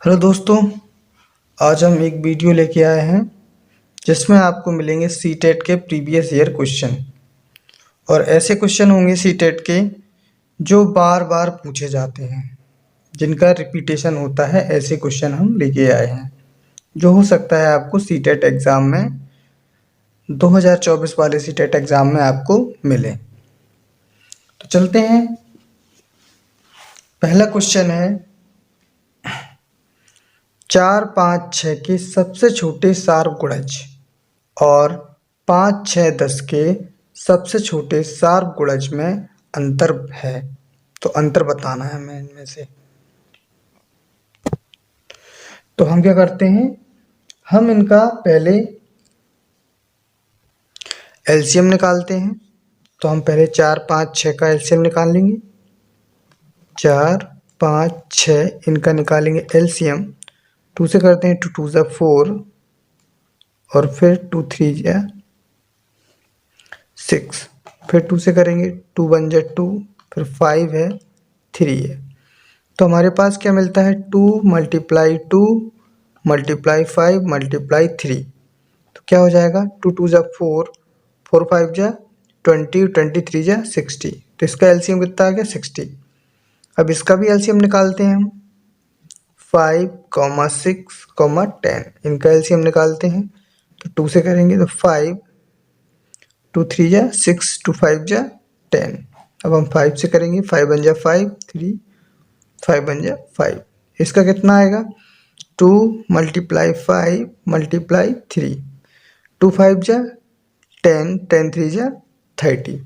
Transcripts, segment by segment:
Hello दोस्तों, आज हम एक वीडियो लेके आए हैं जिसमें आपको मिलेंगे सीटेट के प्रीवियस ईयर क्वेश्चन। और ऐसे क्वेश्चन होंगे सीटेट के जो बार बार पूछे जाते हैं, जिनका रिपीटेशन होता है। ऐसे क्वेश्चन हम लेके आए हैं जो हो सकता है आपको सीटेट एग्ज़ाम में 2024 वाले सीटेट एग्ज़ाम में आपको मिले। तो चलते हैं। पहला क्वेश्चन है 4, 5, 6 के सबसे छोटे सार्वगुणज और 5, 6, 10 के सबसे छोटे सार्वगुणज में अंतर है। तो अंतर बताना है हमें इनमें से। तो हम क्या करते हैं, हम इनका पहले एलसीएम निकालते हैं। तो हम पहले 4, 5, 6 का एलसीएम निकाल लेंगे। 4, 5, 6 इनका निकालेंगे एलसीएम। 2 से करते हैं, 2 2 ज़ा 4 और फिर 2 3 ज़ा 6, फिर 2 से करेंगे, 2 1 ज़ा 2, फिर 5 है, 3 है। तो हमारे पास क्या मिलता है, 2 × 2 × 5 × 3। तो क्या हो जाएगा, 2 2 ज़ा 4, 4 5 ज़ा 20, 23 ज़ा 60। तो इसका एलसीएम कितना आ गया, 60। अब इसका भी एलसीएम निकालते हैं हम। 5, 6, 10 इनका एलसीएम निकालते हैं। तो 2 से करेंगे तो 5, 2 3 ज़ा 6, 2 5 ज़ा 10। अब हम 5 से करेंगे, 5 1 ज़ा 5, 3, 5 1 ज़ा 5। इसका कितना आएगा, 2 × 5 × 3, 2 5 ज़ा 10, 10 3 ज़ा 30।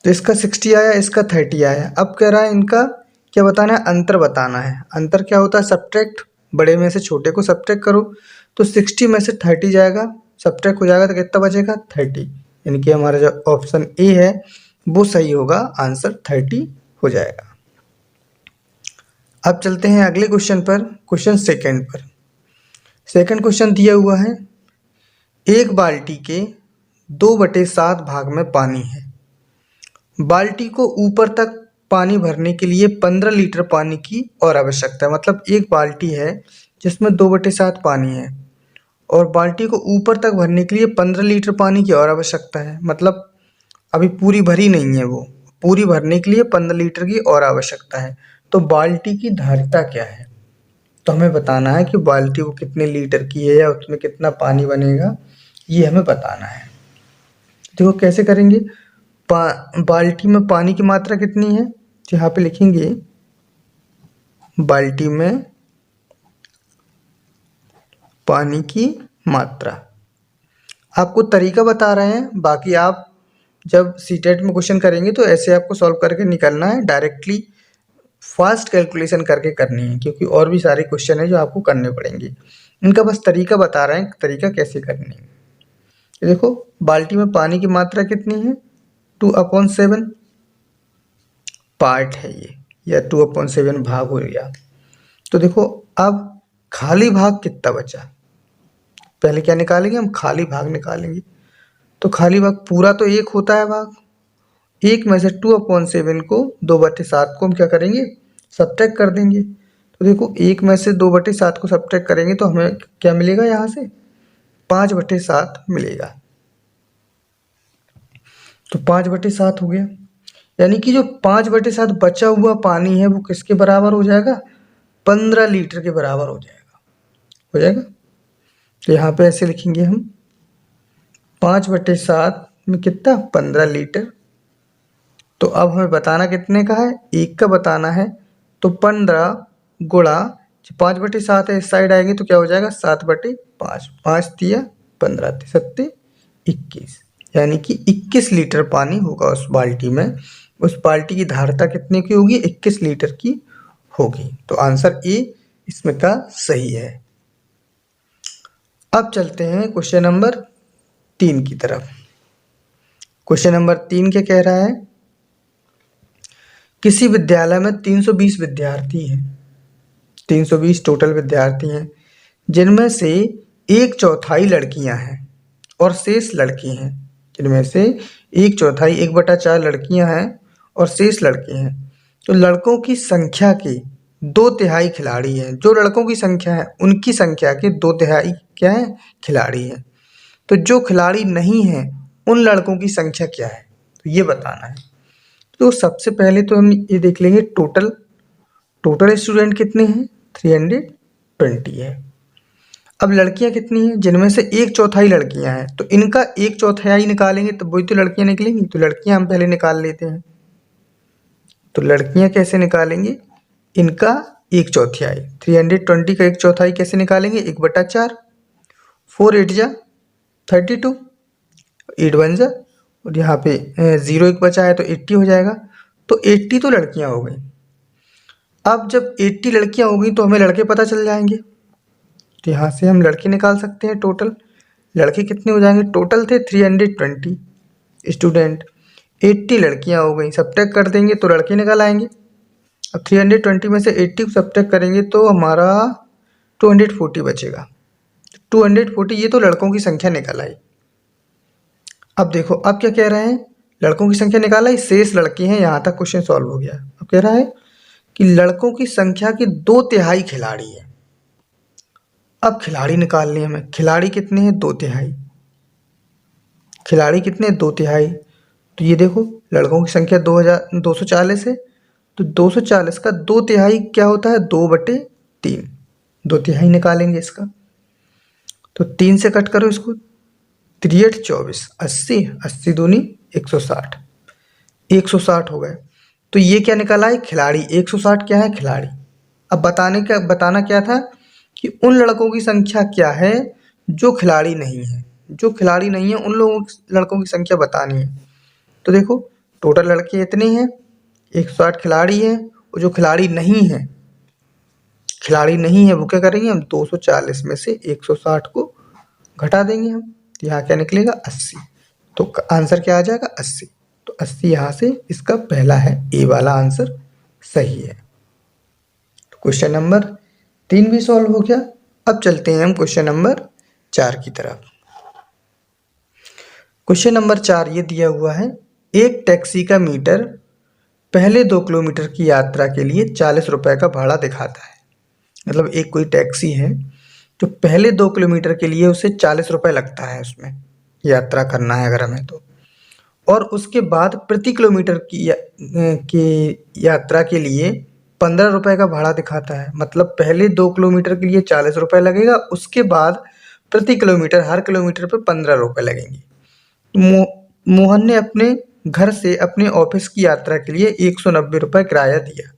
तो इसका 60 आया, इसका 30 आया। अब कह रहा है इनका क्या बताना है, अंतर बताना है। अंतर क्या होता है, सब्ट्रैक्ट, बड़े में से छोटे को सब्ट्रैक्ट करो। तो 60 में से 30 जाएगा, सब्ट्रैक्ट हो जाएगा तो कितना बचेगा, 30। यानी कि हमारा जो ऑप्शन ए है वो सही होगा, आंसर 30 हो जाएगा। अब चलते हैं अगले क्वेश्चन पर, क्वेश्चन सेकंड पर। सेकंड क्वेश्चन दिया हुआ है, एक बाल्टी के 2/7 भाग में पानी है। बाल्टी को ऊपर तक पानी भरने के लिए 15 लीटर पानी की और आवश्यकता है। मतलब एक बाल्टी है जिसमें 2/7 पानी है और बाल्टी को ऊपर तक भरने के लिए 15 लीटर पानी की और आवश्यकता है। मतलब अभी पूरी भरी नहीं है, वो पूरी भरने के लिए 15 लीटर की और आवश्यकता है। तो बाल्टी की धारिता क्या है, तो हमें बताना है कि बाल्टी वो कितने लीटर की है या उसमें कितना पानी बनेगा, ये हमें बताना है। देखो कैसे करेंगे, बाल्टी में पानी की मात्रा कितनी है, तो यहाँ पे लिखेंगे बाल्टी में पानी की मात्रा। आपको तरीका बता रहे हैं, बाकी आप जब सीटेट में क्वेश्चन करेंगे तो ऐसे आपको सॉल्व करके निकलना है। डायरेक्टली फास्ट कैलकुलेशन करके करनी है, क्योंकि और भी सारे क्वेश्चन है जो आपको करने पड़ेंगे। इनका बस तरीका बता रहे हैं, तरीका कैसे करनी है। देखो बाल्टी में पानी की मात्रा कितनी है, 2/7 पार्ट है ये, या 2/7 भाग हो गया। तो देखो अब खाली भाग कितना बचा, पहले क्या निकालेंगे, हम खाली भाग निकालेंगे। तो खाली भाग पूरा तो 1 होता है भाग, 1 में से 2/7 को 2/7 को हम क्या करेंगे, सब्ट्रैक्ट कर देंगे। तो देखो 1 में से 2/7 को सब्ट्रैक्ट करेंगे तो हमें क्या मिलेगा, यहाँ से 5/7 मिलेगा। तो 5/7 हो गया, यानी कि जो 5/7 बचा हुआ पानी है वो किसके बराबर हो जाएगा, 15 लीटर के बराबर हो जाएगा। हो जाएगा, तो यहाँ पे ऐसे लिखेंगे हम, 5/7 में कितना, 15 लीटर। तो अब हमें बताना कितने का है, 1 का बताना है। तो 15 गुणा 5/7 है, इस साइड आएंगे तो क्या हो जाएगा, 7/5, 5 तिया 15 सत्ते 21, यानी कि 21 लीटर पानी होगा उस बाल्टी में। उस बाल्टी की धारिता कितने की होगी, 21 लीटर की होगी। तो आंसर ए इसमें का सही है। अब चलते हैं क्वेश्चन नंबर 3 की तरफ। क्वेश्चन नंबर 3 क्या कह रहा है, किसी विद्यालय में 320 विद्यार्थी हैं, 320 टोटल विद्यार्थी हैं, जिनमें से 1/4 लड़कियां हैं और शेष लड़के हैं। जिनमें से 1/4 1/4 लड़कियां हैं और शेष लड़के हैं। तो लड़कों की संख्या के दो तिहाई खिलाड़ी हैं। जो लड़कों की संख्या है उनकी संख्या के दो तिहाई क्या है, खिलाड़ी हैं। तो जो खिलाड़ी नहीं है उन लड़कों की संख्या क्या है, तो ये बताना है। तो सबसे पहले तो हम ये देख लेंगे टोटल स्टूडेंट कितने हैं, 320 है। अब लड़कियां कितनी हैं, जिनमें से एक चौथाई लड़कियां हैं, तो इनका एक चौथाई निकालेंगे तो वही तो लड़कियां निकलेंगी। तो लड़कियां हम पहले निकाल लेते हैं। तो लड़कियां कैसे निकालेंगे, इनका एक चौथाई, 320 का एक चौथाई कैसे निकालेंगे, 1/4, 4 8 जा 32, 8 1 जा, और यहाँ पे 0 एक बचा है तो 80 हो जाएगा। तो 80 तो लड़कियां हो गई। अब जब 80 लड़कियां हो गई तो हमें लड़के पता चल जाएंगे। तो यहाँ से हम लड़के निकाल सकते हैं। टोटल लड़के कितने हो जाएंगे, टोटल थे 320 स्टूडेंट, 80 लड़कियां हो गई, सब्ट्रैक्ट कर देंगे तो लड़के निकल आएंगे। अब 320 में से 80 को सब्ट्रैक्ट करेंगे तो हमारा 240 बचेगा। 240 ये तो लड़कों की संख्या निकल आई। अब देखो अब क्या कह रहे हैं, लड़कों की संख्या निकाल आई, शेष लड़के हैं, यहाँ तक क्वेश्चन सॉल्व हो गया। अब कह रहा है कि लड़कों की संख्या के 2/3 खिलाड़ी है। अब खिलाड़ी निकालने हैं हमें, खिलाड़ी कितने हैं, 2/3। खिलाड़ी कितने, 2/3। तो ये देखो लड़कों की संख्या 240 है, तो 240 का 2/3 क्या होता है, 2/3। 2/3 निकालेंगे इसका, तो 3 से कट करो इसको, 3 8 24, 80, 80 दूनी 160, 160 हो गए। तो ये क्या निकला है, खिलाड़ी। 160 क्या है, खिलाड़ी। अब बताना क्या था कि उन लड़कों की संख्या क्या है जो खिलाड़ी नहीं है। जो खिलाड़ी नहीं है उन लड़कों की संख्या बतानी है। तो देखो टोटल लड़के इतने हैं, 160 खिलाड़ी हैं, और जो खिलाड़ी नहीं है वो क्या करेंगे, हम 240 में से 160 को घटा देंगे हम। तो यहाँ क्या निकलेगा, 80। तो आंसर क्या आ जाएगा, 80। तो 80 यहाँ से इसका पहला है, ए वाला आंसर सही है। तो क्वेश्चन नंबर 3 भी सॉल्व हो गया। अब चलते हैं हम क्वेश्चन नंबर 4 की तरफ। क्वेश्चन नंबर 4 ये दिया हुआ है, एक टैक्सी का मीटर पहले 2 किलोमीटर की यात्रा के लिए 40 रुपये का भाड़ा दिखाता है। मतलब एक कोई टैक्सी है जो पहले 2 किलोमीटर के लिए उसे 40 रुपये लगता है, उसमें यात्रा करना है अगर हमें तो, और उसके बाद प्रति किलोमीटर की यात्रा के लिए 15 रुपये का भाड़ा दिखाता है। मतलब पहले 2 किलोमीटर के लिए 40 रुपये लगेगा, उसके बाद प्रति किलोमीटर हर किलोमीटर पर 15 रुपये लगेंगे। मोहन ने अपने घर से अपने ऑफिस की यात्रा के लिए 190 रुपये किराया दिया।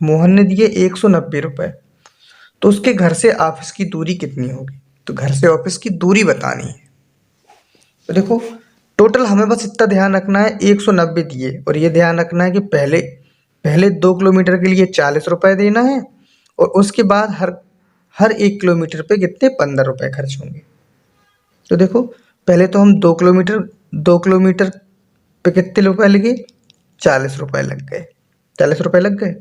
मोहन ने दिए 190 रुपये, तो उसके घर से ऑफिस की दूरी कितनी होगी। तो घर से ऑफिस की दूरी बतानी है। तो देखो टोटल हमें बस इतना ध्यान रखना है, 190 दिए, और ये ध्यान रखना है कि पहले 2 किलोमीटर के लिए 40 रुपये देना है, और उसके बाद हर 1 किलोमीटर पे कितने, 15 रुपये खर्च होंगे। तो देखो पहले तो हम 2 किलोमीटर पे कितने रुपए लगे, 40 रुपये लग गए। 40 रुपये लग गए।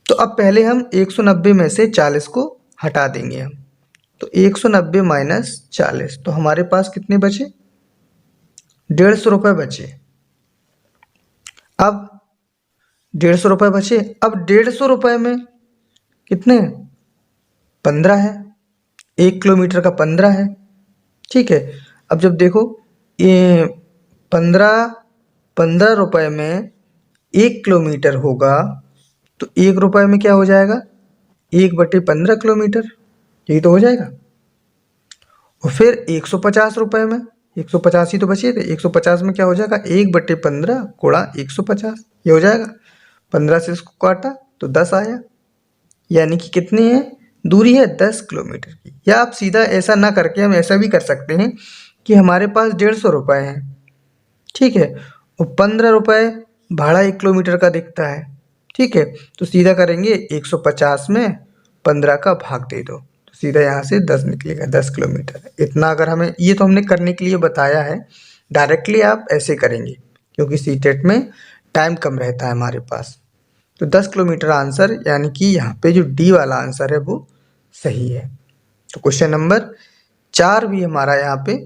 तो अब पहले हम 190 में से 40 को हटा देंगे हम। तो 190 माइनस 40, तो हमारे पास कितने बचे, 150 रुपये बचे। अब 150 रुपये बचे। अब 150 रुपये में कितने, 15 है, 1 किलोमीटर का 15 है, ठीक है। अब जब देखो ये 15 रुपये में 1 किलोमीटर होगा, तो 1 रुपये में क्या हो जाएगा, 1/15 किलोमीटर, यही तो हो जाएगा। और फिर 150 रुपये में 150 ही तो बचे थे, 150 में क्या हो जाएगा, 1/15 गुणा 150, ये हो जाएगा। 15 से इसको काटा तो 10 आया, यानी कि कितनी है दूरी है, 10 किलोमीटर की। या आप सीधा ऐसा ना करके हम ऐसा भी कर सकते हैं कि हमारे पास 150 रुपये हैं, ठीक है, और 15 रुपये भाड़ा 1 किलोमीटर का दिखता है, ठीक है। तो सीधा करेंगे 150 में 15 का भाग दे दो, तो सीधा यहाँ से 10 निकलेगा, 10 किलोमीटर। इतना अगर हमें, ये तो हमने करने के लिए बताया है, डायरेक्टली आप ऐसे करेंगे क्योंकि सीटेट में टाइम कम रहता है हमारे पास। तो 10 किलोमीटर आंसर, यानी कि यहाँ पे जो डी वाला आंसर है वो सही है। तो क्वेश्चन नंबर 4 भी हमारा यहाँ पे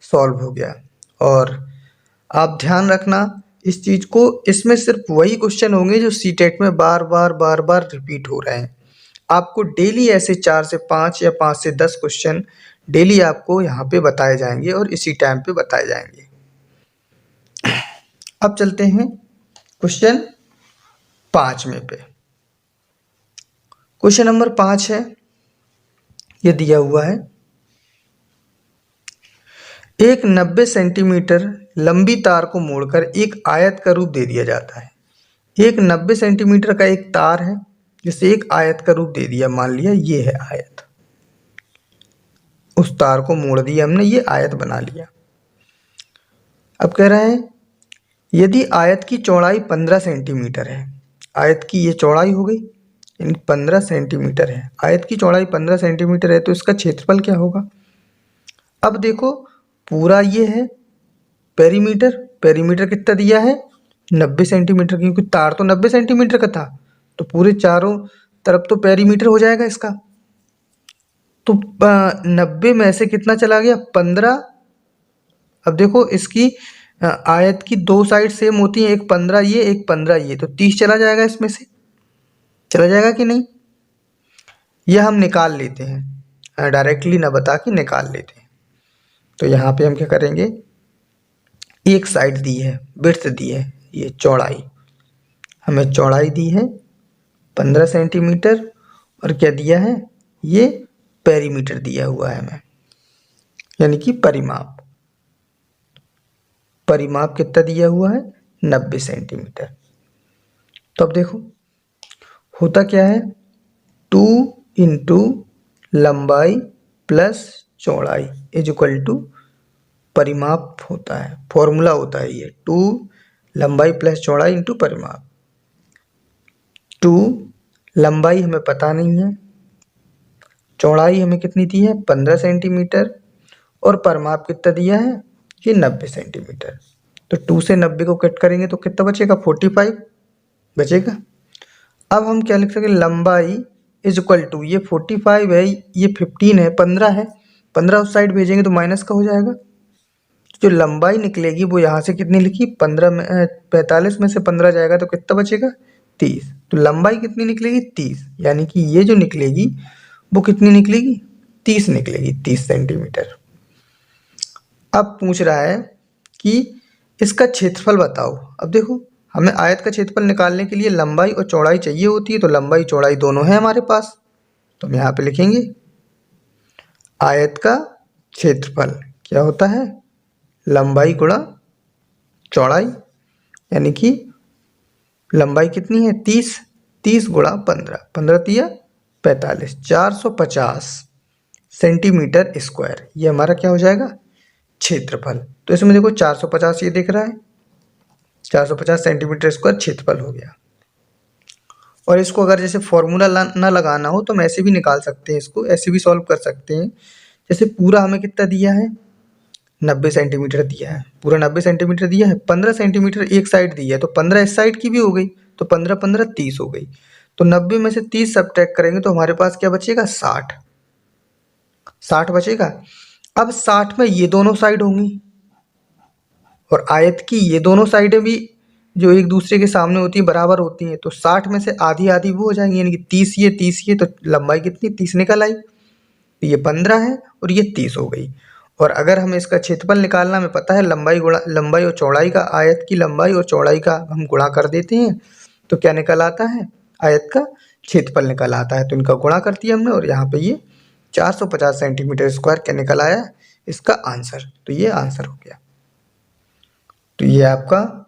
सॉल्व हो गया। और आप ध्यान रखना इस चीज़ को, इसमें सिर्फ वही क्वेश्चन होंगे जो सीटेट में बार बार रिपीट हो रहे हैं। आपको डेली ऐसे 4 से 5 या 5 से 10 क्वेश्चन डेली आपको यहाँ पे बताए जाएंगे और इसी टाइम पे बताए जाएंगे। अब चलते हैं क्वेश्चन 5 में पे। क्वेश्चन नंबर 5 है, ये दिया हुआ है, एक 90 सेंटीमीटर लंबी तार को मोड़कर एक आयत का रूप दे दिया जाता है। एक 90 सेंटीमीटर का एक तार है जिसे एक आयत का रूप दे दिया, मान लिया ये है आयत, उस तार को मोड़ दिया हमने, ये आयत बना लिया। अब कह रहा है यदि आयत की चौड़ाई 15 सेंटीमीटर है, आयत की ये चौड़ाई हो गई यानी 15 सेंटीमीटर है, आयत की चौड़ाई 15 सेंटीमीटर है तो इसका क्षेत्रफल क्या होगा। अब देखो पूरा ये है पेरीमीटर, पेरीमीटर कितना दिया है 90 सेंटीमीटर, क्योंकि तार तो 90 सेंटीमीटर का था तो पूरे चारों तरफ तो पेरीमीटर हो जाएगा इसका। तो 90 में से कितना चला गया 15। अब देखो इसकी आयत की दो साइड सेम होती हैं, एक 15 ये एक 15 ये, तो 30 चला जाएगा, इसमें से चला जाएगा कि नहीं, यह हम निकाल लेते हैं, डायरेक्टली ना बता के निकाल लेते हैं। तो यहाँ पे हम क्या करेंगे, एक साइड दी है विड्थ दी है, ये चौड़ाई, हमें चौड़ाई दी है 15 सेंटीमीटर और क्या दिया है ये पेरीमीटर दिया हुआ है हमें, यानी कि परिमाप, परिमाप कितना दिया हुआ है 90 सेंटीमीटर। तो अब देखो होता क्या है 2 इंटू लंबाई प्लस चौड़ाई इज इक्वल टू परिमाप होता है, फॉर्मूला होता है ये 2 लंबाई प्लस चौड़ाई इंटू परिमाप। 2 लंबाई हमें पता नहीं है, चौड़ाई हमें कितनी दी है 15 सेंटीमीटर और परिमाप कितना दिया है ये 90 सेंटीमीटर। तो 2 से 90 को कट करेंगे तो कितना बचेगा 45 बचेगा। अब हम क्या लिख सकते हैं लंबाई इज इक्वल टू, ये 45 है ये 15 है 15 है, 15 उस साइड भेजेंगे तो माइनस का हो जाएगा। जो लंबाई निकलेगी वो यहाँ से कितनी लिखी 15 में 45 में से 15 जाएगा तो कितना बचेगा 30। तो लंबाई कितनी निकलेगी 30, यानी कि ये जो निकलेगी वो कितनी निकलेगी 30 निकलेगी, 30 सेंटीमीटर। अब पूछ रहा है कि इसका क्षेत्रफल बताओ। अब देखो हमें आयत का क्षेत्रफल निकालने के लिए लंबाई और चौड़ाई चाहिए होती है, तो लंबाई चौड़ाई दोनों है हमारे पास, तो हम यहाँ पे लिखेंगे आयत का क्षेत्रफल क्या होता है लंबाई गुणा चौड़ाई, यानी कि लंबाई कितनी है 30, 30 गुणा 15, 15 तिया 45, 450 सेंटीमीटर स्क्वायर, ये हमारा क्या हो जाएगा क्षेत्रफल। तो इसमें देखो 450 ये दिख रहा है, 450 सेंटीमीटर स्क्वायर क्षेत्रफल हो गया। और इसको अगर जैसे फॉर्मूला ना लगाना हो तो हम ऐसे भी निकाल सकते हैं, इसको ऐसे भी सॉल्व कर सकते हैं। जैसे पूरा हमें कितना दिया है 90 सेंटीमीटर दिया है, पूरा 90 सेंटीमीटर दिया है, 15 सेंटीमीटर एक साइड दिया है तो 15 इस साइड की भी हो गई, तो 15 15 30 हो गई। तो 90 में से 30 सब्ट्रैक्ट करेंगे तो हमारे पास क्या बचेगा 60, 60 बचेगा। अब 60 में ये दोनों साइड होंगी और आयत की ये दोनों साइडें भी जो एक दूसरे के सामने होती हैं बराबर होती हैं, तो 60 में से आधी आधी वो हो जाएंगी, यानी कि 30 ये, तो लंबाई कितनी 30 निकल आई, तो ये 15 है और ये 30 हो गई। और अगर हमें इसका क्षेत्रफल निकालना, हमें पता है लंबाई और चौड़ाई का, आयत की लंबाई और चौड़ाई का हम गुणा कर देते हैं तो क्या निकल आता है आयत का क्षेत्रफल निकल आता है। तो इनका गुणा कर दिया हमने और यहाँ पे ये 450 सेंटीमीटर स्क्वायर क्या निकल आया इसका आंसर, तो ये आंसर हो गया। तो ये आपका,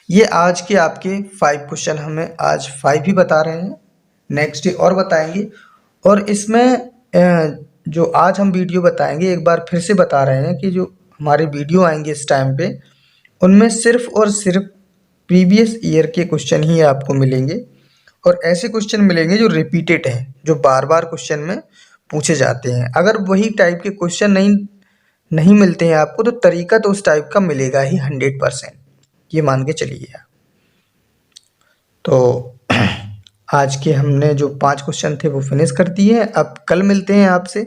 ये आज के आपके 5 क्वेश्चन हमें आज 5 ही बता रहे हैं, नेक्स्ट डे और बताएंगे। और इसमें जो आज हम वीडियो बताएंगे एक बार फिर से बता रहे हैं कि जो हमारे वीडियो आएंगे इस टाइम पे उनमें सिर्फ और सिर्फ प्रीवियस ईयर के क्वेश्चन ही आपको मिलेंगे और ऐसे क्वेश्चन मिलेंगे जो रिपीटेड हैं, जो बार बार क्वेश्चन में पूछे जाते हैं। अगर वही टाइप के क्वेश्चन नहीं मिलते हैं आपको तो तरीका तो उस टाइप का मिलेगा ही 100%, ये मान के चलिए। तो आज के हमने जो 5 क्वेश्चन थे वो फिनिश कर दिए हैं। अब कल मिलते हैं आपसे,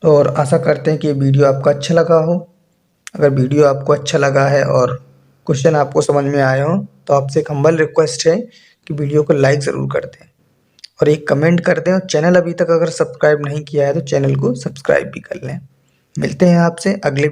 और आशा करते हैं कि ये वीडियो आपको अच्छा लगा हो। अगर वीडियो आपको अच्छा लगा है और क्वेश्चन आपको समझ में आए हो तो आपसे एक हम्बल रिक्वेस्ट है कि वीडियो को लाइक ज़रूर कर दें और एक कमेंट कर दें और चैनल अभी तक अगर सब्सक्राइब नहीं किया है तो चैनल को सब्सक्राइब भी कर लें। मिलते हैं आपसे अगले